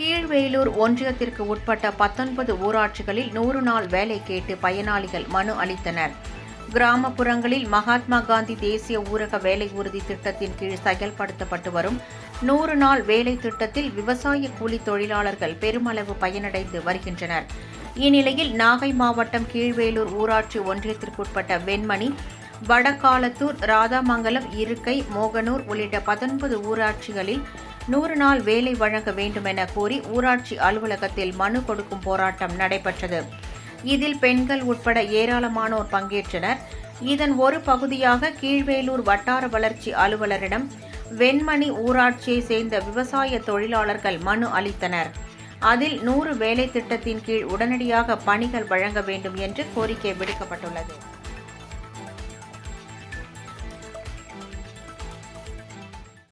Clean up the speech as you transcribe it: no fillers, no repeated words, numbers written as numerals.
கீழ்வேலூர் ஒன்றியத்திற்கு உட்பட்ட 19 ஊராட்சிகளில் 100 நாள் வேலை கேட்டு பயனாளிகள் மனு அளித்தனர். கிராமப்புறங்களில் மகாத்மா காந்தி தேசிய ஊரக வேலை உறுதி திட்டத்தின் கீழ் செயல்படுத்தப்பட்டு வரும் 100 நாள் வேலை திட்டத்தில் விவசாய கூலி தொழிலாளர்கள் பெருமளவு பயனடைந்து வருகின்றனர். இந்நிலையில் நாகை மாவட்டம் கீழ்வேலூர் ஊராட்சி ஒன்றியத்திற்குட்பட்ட வெண்மணி, வடகாலத்தூர், ராதாமங்கலம், இருக்கை, மோகனூர் உள்ளிட்ட 19 ஊராட்சிகளில் 100 நாள் வேலை வழங்க வேண்டுமென கோரி ஊராட்சி அலுவலகத்தில் மனு கொடுக்கும் போராட்டம் நடைபெற்றது. இதில் பெண்கள் உட்பட ஏராளமானோர் பங்கேற்றனர். இதன் ஒரு பகுதியாக கீழ்வேலூர் வட்டார வளர்ச்சி அலுவலரிடம் வெண்மணி ஊராட்சியை சேர்ந்த விவசாய தொழிலாளர்கள் மனு அளித்தனர். அதில் 100 வேலை திட்டத்தின் கீழ் உடனடியாக பணிகள் வழங்க வேண்டும் என்று கோரிக்கை விடுக்கப்பட்டுள்ளது.